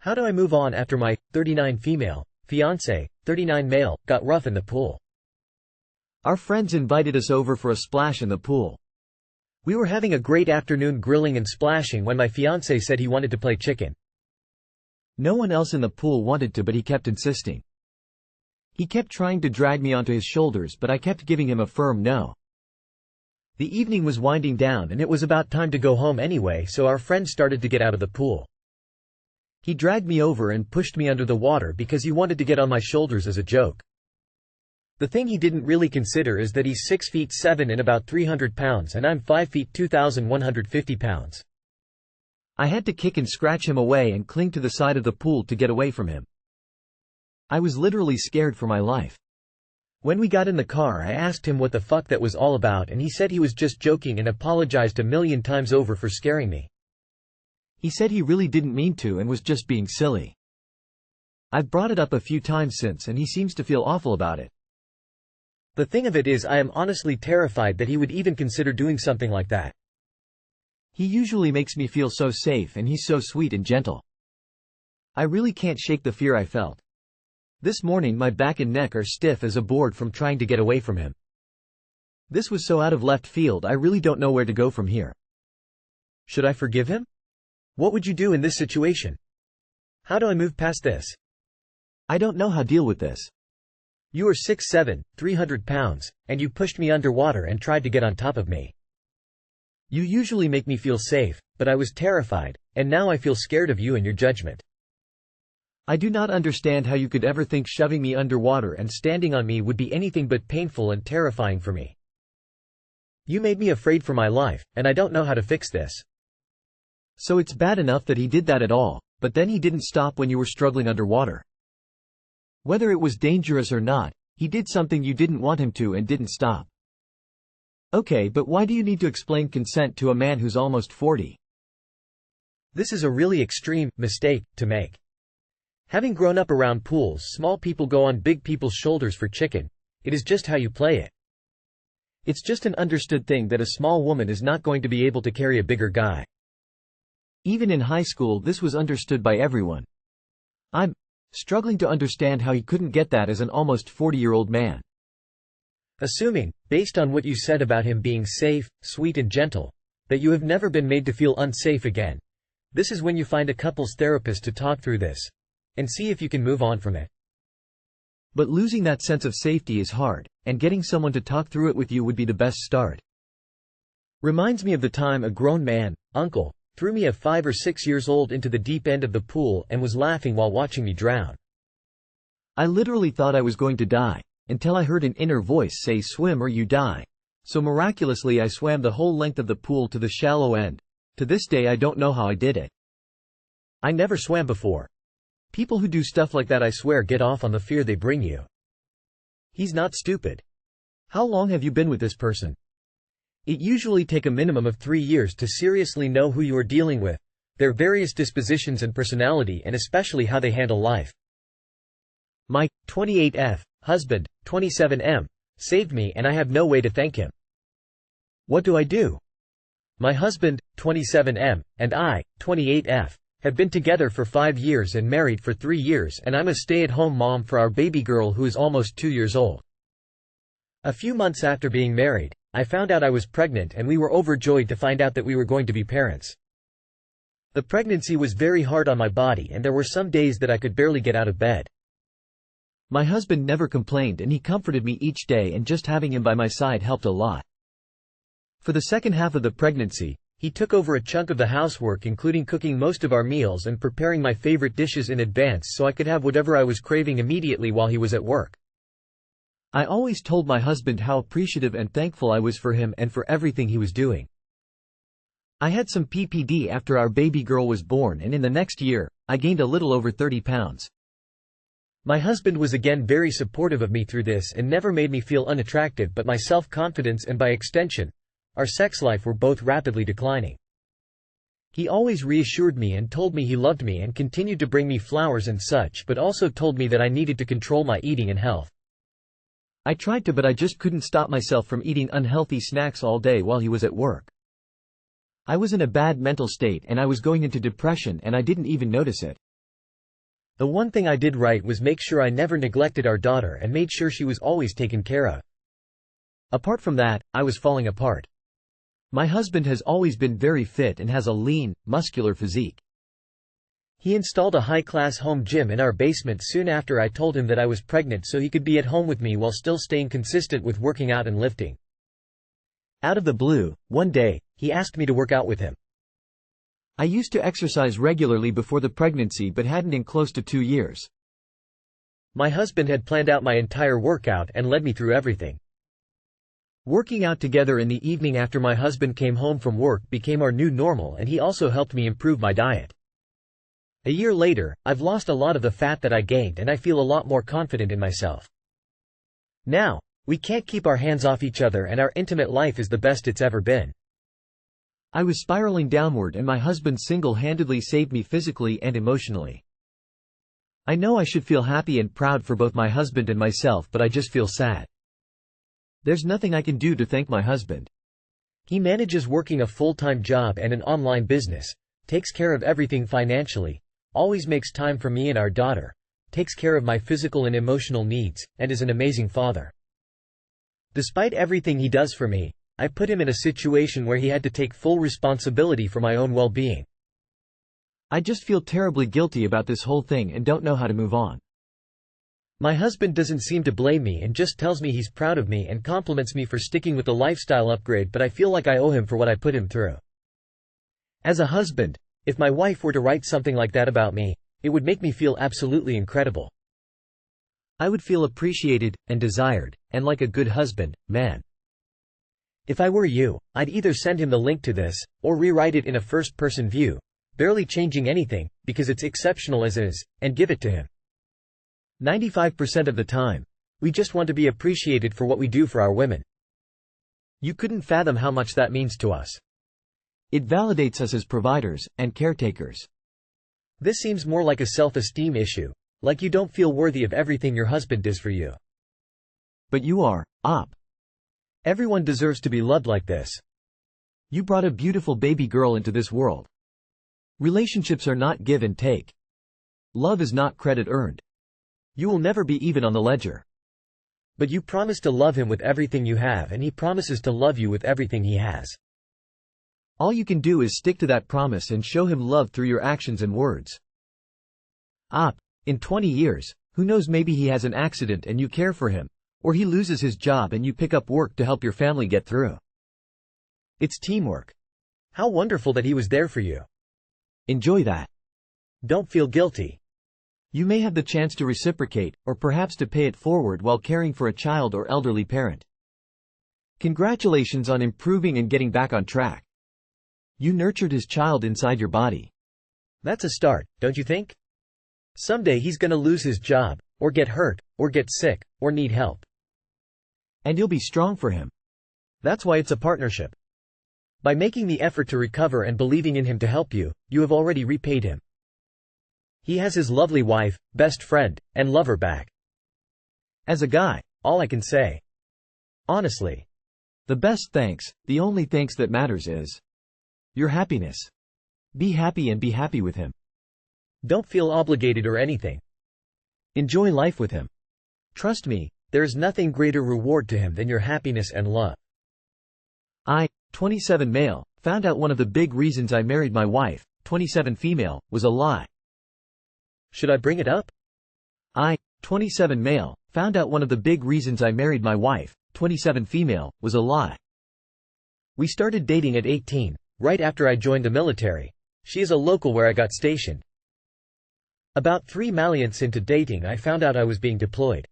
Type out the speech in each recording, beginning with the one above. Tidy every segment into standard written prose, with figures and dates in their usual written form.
How do I move on after my 39 female fiance, 39 male, got rough in the pool? Our friends invited us over for a splash in the pool. We were having a great afternoon grilling and splashing when my fiance said he wanted to play chicken. No one else in the pool wanted to, but he kept insisting. He kept trying to drag me onto his shoulders, but I kept giving him a firm no. The evening was winding down and it was about time to go home anyway, so our friend started to get out of the pool. He dragged me over and pushed me under the water because he wanted to get on my shoulders as a joke. The thing he didn't really consider is that he's 6 feet 7 and about 300 pounds and I'm 5 feet 2,150 pounds. I had to kick and scratch him away and cling to the side of the pool to get away from him. I was literally scared for my life. When we got in the car, I asked him what the fuck that was all about, and he said he was just joking and apologized a million times over for scaring me. He said he really didn't mean to and was just being silly. I've brought it up a few times since and he seems to feel awful about it. The thing of it is, I am honestly terrified that he would even consider doing something like that. He usually makes me feel so safe and he's so sweet and gentle. I really can't shake the fear I felt. This morning my back and neck are stiff as a board from trying to get away from him. This was so out of left field, I really don't know where to go from here. Should I forgive him? What would you do in this situation? How do I move past this? I don't know how to deal with this. You are 6'7", 300 pounds, and you pushed me underwater and tried to get on top of me. You usually make me feel safe, but I was terrified, and now I feel scared of you and your judgment. I do not understand how you could ever think shoving me underwater and standing on me would be anything but painful and terrifying for me. You made me afraid for my life, and I don't know how to fix this. So it's bad enough that he did that at all, but then he didn't stop when you were struggling underwater. Whether it was dangerous or not, he did something you didn't want him to and didn't stop. Okay, but why do you need to explain consent to a man who's almost 40? This is a really extreme mistake to make. Having grown up around pools, small people go on big people's shoulders for chicken. It is just how you play it. It's just an understood thing that a small woman is not going to be able to carry a bigger guy. Even in high school this was understood by everyone. I'm struggling to understand how he couldn't get that as an almost 40-year-old man. Assuming, based on what you said about him being safe, sweet and gentle, that you have never been made to feel unsafe again, this is when you find a couples therapist to talk through this, and see if you can move on from it. But losing that sense of safety is hard, and getting someone to talk through it with you would be the best start. Reminds me of the time a grown man, uncle, threw me at 5 or 6 years old into the deep end of the pool and was laughing while watching me drown. I literally thought I was going to die, until I heard an inner voice say swim or you die. So miraculously I swam the whole length of the pool to the shallow end. To this day I don't know how I did it. I never swam before. People who do stuff like that, I swear, get off on the fear they bring you. He's not stupid. How long have you been with this person? It usually takes a minimum of 3 years to seriously know who you are dealing with, their various dispositions and personality, and especially how they handle life. My 28F husband, 27M, saved me and I have no way to thank him. What do I do? My husband, 27M, and I, 28F, have been together for 5 years and married for 3 years, and I'm a stay-at-home mom for our baby girl who is almost 2 years old. A few months after being married, I found out I was pregnant and we were overjoyed to find out that we were going to be parents. The pregnancy was very hard on my body and there were some days that I could barely get out of bed. My husband never complained and he comforted me each day, and just having him by my side helped a lot. For the second half of the pregnancy, he took over a chunk of the housework, including cooking most of our meals and preparing my favorite dishes in advance so I could have whatever I was craving immediately while he was at work. I always told my husband how appreciative and thankful I was for him and for everything he was doing. I had some PPD after our baby girl was born, and in the next year, I gained a little over 30 pounds. My husband was again very supportive of me through this and never made me feel unattractive, but my self-confidence and by extension, our sex life were both rapidly declining. He always reassured me and told me he loved me and continued to bring me flowers and such, but also told me that I needed to control my eating and health. I tried to, but I just couldn't stop myself from eating unhealthy snacks all day while he was at work. I was in a bad mental state and I was going into depression and I didn't even notice it. The one thing I did right was make sure I never neglected our daughter and made sure she was always taken care of. Apart from that, I was falling apart. My husband has always been very fit and has a lean, muscular physique. He installed a high-class home gym in our basement soon after I told him that I was pregnant so he could be at home with me while still staying consistent with working out and lifting. Out of the blue, one day, he asked me to work out with him. I used to exercise regularly before the pregnancy but hadn't in close to 2 years. My husband had planned out my entire workout and led me through everything. Working out together in the evening after my husband came home from work became our new normal, and he also helped me improve my diet. A year later, I've lost a lot of the fat that I gained and I feel a lot more confident in myself. Now, we can't keep our hands off each other and our intimate life is the best it's ever been. I was spiraling downward and my husband single-handedly saved me physically and emotionally. I know I should feel happy and proud for both my husband and myself, but I just feel sad. There's nothing I can do to thank my husband. He manages working a full-time job and an online business, takes care of everything financially, always makes time for me and our daughter, takes care of my physical and emotional needs, and is an amazing father. Despite everything he does for me, I put him in a situation where he had to take full responsibility for my own well-being. I just feel terribly guilty about this whole thing and don't know how to move on. My husband doesn't seem to blame me and just tells me he's proud of me and compliments me for sticking with the lifestyle upgrade, but I feel like I owe him for what I put him through. As a husband, if my wife were to write something like that about me, it would make me feel absolutely incredible. I would feel appreciated and desired, and like a good husband, man. If I were you, I'd either send him the link to this, or rewrite it in a first-person view, barely changing anything, because it's exceptional as is, and give it to him. 95% of the time, we just want to be appreciated for what we do for our women. You couldn't fathom how much that means to us. It validates us as providers and caretakers. This seems more like a self-esteem issue, like you don't feel worthy of everything your husband does for you. But you are, Op. Everyone deserves to be loved like this. You brought a beautiful baby girl into this world. Relationships are not give and take. Love is not credit earned. You will never be even on the ledger. But you promise to love him with everything you have, and he promises to love you with everything he has. All you can do is stick to that promise and show him love through your actions and words. Op, in 20 years, who knows, maybe he has an accident and you care for him, or he loses his job and you pick up work to help your family get through. It's teamwork. How wonderful that he was there for you. Enjoy that. Don't feel guilty. You may have the chance to reciprocate, or perhaps to pay it forward while caring for a child or elderly parent. Congratulations on improving and getting back on track. You nurtured his child inside your body. That's a start, don't you think? Someday he's gonna lose his job, or get hurt, or get sick, or need help. And you'll be strong for him. That's why it's a partnership. By making the effort to recover and believing in him to help you, you have already repaid him. He has his lovely wife, best friend, and lover back. As a guy, all I can say. Honestly. The best thanks, the only thanks that matters is your happiness. Be happy and be happy with him. Don't feel obligated or anything. Enjoy life with him. Trust me, there is nothing greater reward to him than your happiness and love. I, 27 male, found out one of the big reasons I married my wife, 27 female, was a lie. Should I bring it up? I, 27 male, found out one of the big reasons I married my wife, 27 female, was a lie. We started dating at 18, right after I joined the military. She is a local where I got stationed. About 3 months into dating, I found out I was being deployed.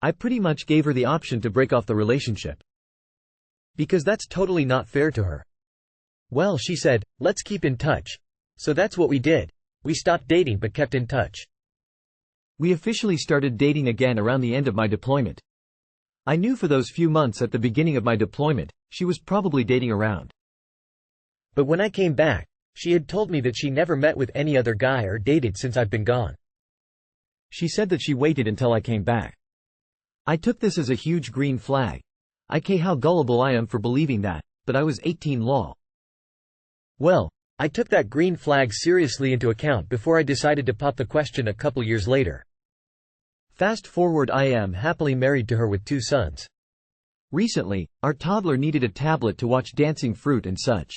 I pretty much gave her the option to break off the relationship. Because that's totally not fair to her. Well, she said, let's keep in touch. So that's what we did. We stopped dating but kept in touch. We officially started dating again around the end of my deployment. I knew for those few months at the beginning of my deployment, she was probably dating around. But when I came back, she had told me that she never met with any other guy or dated since I've been gone. She said that she waited until I came back. I took this as a huge green flag. How gullible I am for believing that, but I was 18 lol. Well, I took that green flag seriously into account before I decided to pop the question a couple years later. Fast forward, I am happily married to her with 2 sons. Recently, our toddler needed a tablet to watch Dancing Fruit and such.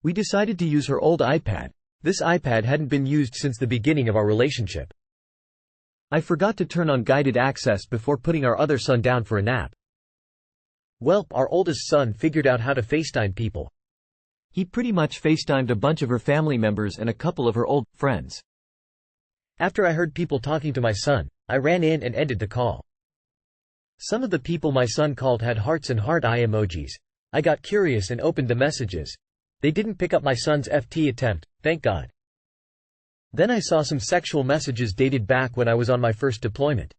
We decided to use her old iPad. This iPad hadn't been used since the beginning of our relationship. I forgot to turn on guided access before putting our other son down for a nap. Well, our oldest son figured out how to FaceTime people. He pretty much FaceTimed a bunch of her family members and a couple of her old friends. After I heard people talking to my son, I ran in and ended the call. Some of the people my son called had hearts and heart eye emojis. I got curious and opened the messages. They didn't pick up my son's FT attempt, thank God. Then I saw some sexual messages dated back when I was on my first deployment.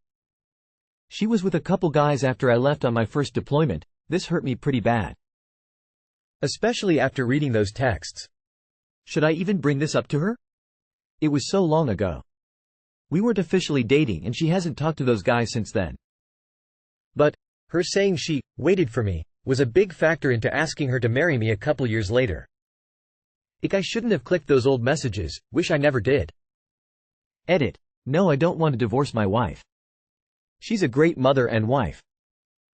She was with a couple guys after I left on my first deployment. This hurt me pretty bad. Especially after reading those texts. Should I even bring this up to her? It was so long ago. We weren't officially dating and she hasn't talked to those guys since then. But her saying she waited for me was a big factor into asking her to marry me a couple years later. I shouldn't have clicked those old messages, wish I never did. Edit. No, I don't want to divorce my wife. She's a great mother and wife.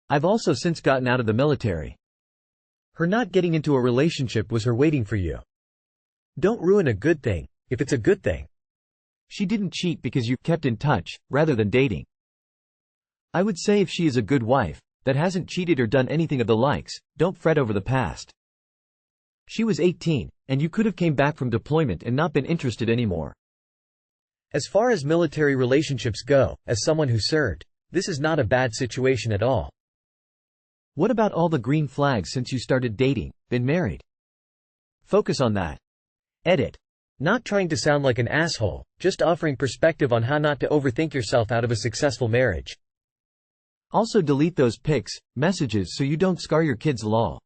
I've also since gotten out of the military. Her not getting into a relationship was her waiting for you. Don't ruin a good thing, if it's a good thing. She didn't cheat because you kept in touch, rather than dating. I would say if she is a good wife, that hasn't cheated or done anything of the likes, don't fret over the past. She was 18, and you could have came back from deployment and not been interested anymore. As far as military relationships go, as someone who served, this is not a bad situation at all. What about all the green flags since you started dating, been married? Focus on that. Edit. Not trying to sound like an asshole, just offering perspective on how not to overthink yourself out of a successful marriage. Also delete those pics, messages so you don't scar your kids lol.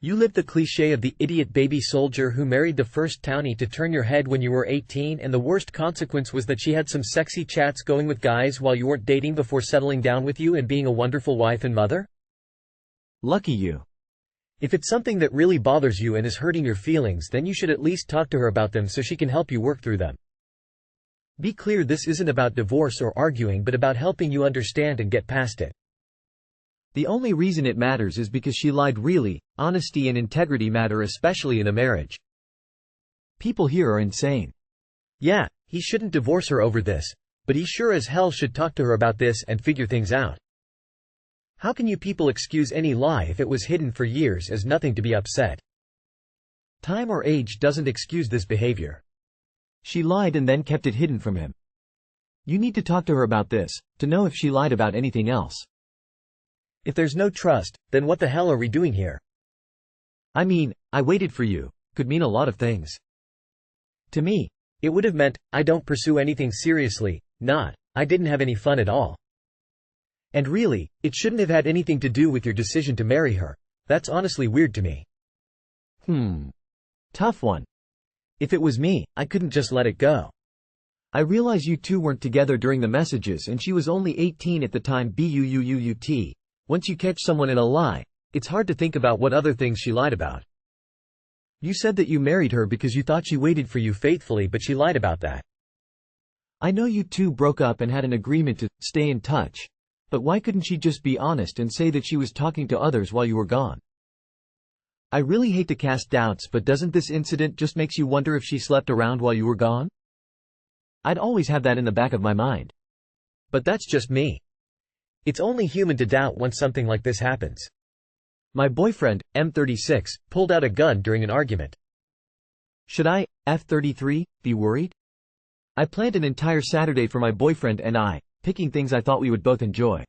You lived the cliché of the idiot baby soldier who married the first townie to turn your head when you were 18, and the worst consequence was that she had some sexy chats going with guys while you weren't dating before settling down with you and being a wonderful wife and mother? Lucky you. If it's something that really bothers you and is hurting your feelings, then you should at least talk to her about them so she can help you work through them. Be clear, this isn't about divorce or arguing but about helping you understand and get past it. The only reason it matters is because she lied. Really, honesty and integrity matter, especially in a marriage. People here are insane. Yeah, he shouldn't divorce her over this, but he sure as hell should talk to her about this and figure things out. How can you people excuse any lie if it was hidden for years as nothing to be upset? Time or age doesn't excuse this behavior. She lied and then kept it hidden from him. You need to talk to her about this, to know if she lied about anything else. If there's no trust, then what the hell are we doing here? I mean, I waited for you, could mean a lot of things. To me, it would have meant, I don't pursue anything seriously, not, I didn't have any fun at all. And really, it shouldn't have had anything to do with your decision to marry her. That's honestly weird to me. Tough one. If it was me, I couldn't just let it go. I realize you two weren't together during the messages and she was only 18 at the time. But once you catch someone in a lie, it's hard to think about what other things she lied about. You said that you married her because you thought she waited for you faithfully, but she lied about that. I know you two broke up and had an agreement to stay in touch, but why couldn't she just be honest and say that she was talking to others while you were gone? I really hate to cast doubts, but doesn't this incident just makes you wonder if she slept around while you were gone? I'd always have that in the back of my mind. But that's just me. It's only human to doubt once something like this happens. My boyfriend, M36, pulled out a gun during an argument. Should I, F33, be worried? I planned an entire Saturday for my boyfriend and I, picking things I thought we would both enjoy.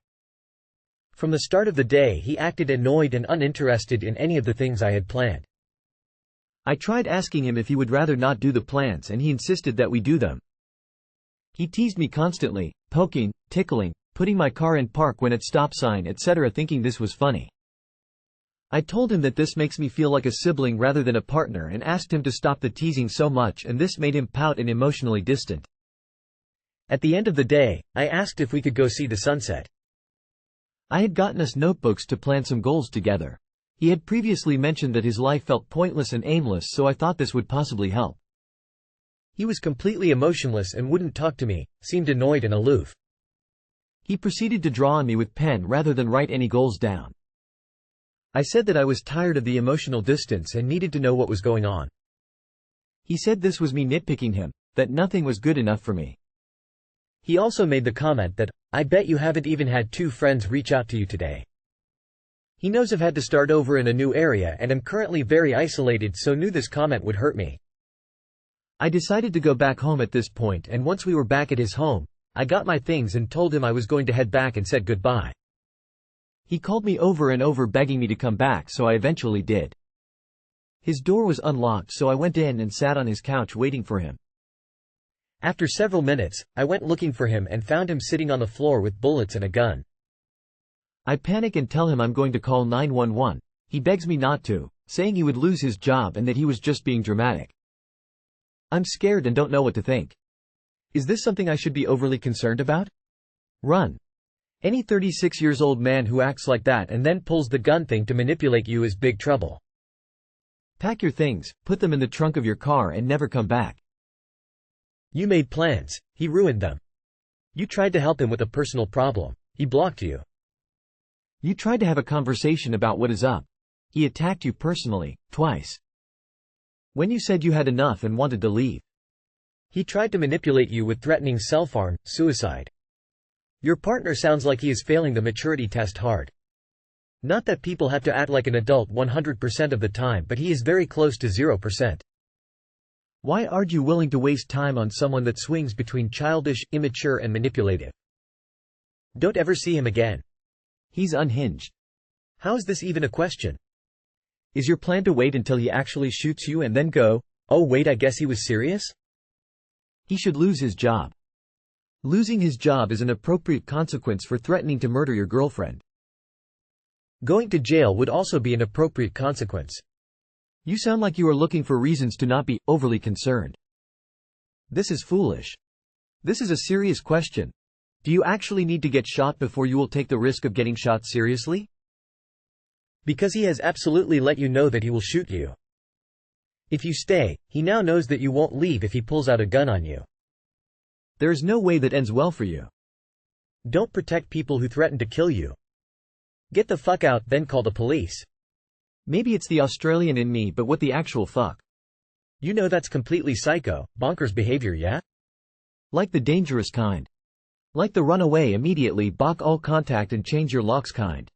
From the start of the day he acted annoyed and uninterested in any of the things I had planned. I tried asking him if he would rather not do the plans and he insisted that we do them. He teased me constantly, poking, tickling, putting my car in park when at stop sign, etc., thinking this was funny. I told him that this makes me feel like a sibling rather than a partner and asked him to stop the teasing so much, and this made him pout and emotionally distant. At the end of the day, I asked if we could go see the sunset. I had gotten us notebooks to plan some goals together. He had previously mentioned that his life felt pointless and aimless, so I thought this would possibly help. He was completely emotionless and wouldn't talk to me, seemed annoyed and aloof. He proceeded to draw on me with pen rather than write any goals down. I said that I was tired of the emotional distance and needed to know what was going on. He said this was me nitpicking him, that nothing was good enough for me. He also made the comment that, "I bet you haven't even had 2 friends reach out to you today." He knows I've had to start over in a new area and am currently very isolated, so knew this comment would hurt me. I decided to go back home at this point, and once we were back at his home, I got my things and told him I was going to head back and said goodbye. He called me over and over begging me to come back, so I eventually did. His door was unlocked, so I went in and sat on his couch waiting for him. After several minutes, I went looking for him and found him sitting on the floor with bullets and a gun. I panic and tell him I'm going to call 911. He begs me not to, saying he would lose his job and that he was just being dramatic. I'm scared and don't know what to think. Is this something I should be overly concerned about? Run. Any 36-year-old man who acts like that and then pulls the gun thing to manipulate you is big trouble. Pack your things, put them in the trunk of your car and never come back. You made plans, he ruined them. You tried to help him with a personal problem, he blocked you. You tried to have a conversation about what is up. He attacked you personally, twice. When you said you had enough and wanted to leave. He tried to manipulate you with threatening self-harm, suicide. Your partner sounds like he is failing the maturity test hard. Not that people have to act like an adult 100% of the time, but he is very close to 0%. Why aren't you willing to waste time on someone that swings between childish, immature and manipulative? Don't ever see him again. He's unhinged. How is this even a question? Is your plan to wait until he actually shoots you and then go, "Oh wait, I guess he was serious"? He should lose his job. Losing his job is an appropriate consequence for threatening to murder your girlfriend. Going to jail would also be an appropriate consequence. You sound like you are looking for reasons to not be overly concerned. This is foolish. This is a serious question. Do you actually need to get shot before you will take the risk of getting shot seriously? Because he has absolutely let you know that he will shoot you. If you stay, he now knows that you won't leave if he pulls out a gun on you. There is no way that ends well for you. Don't protect people who threaten to kill you. Get the fuck out, then call the police. Maybe it's the Australian in me, but what the actual fuck? You know that's completely psycho, bonkers behavior, yeah? Like the dangerous kind. Like the run away immediately, block all contact and change your locks kind.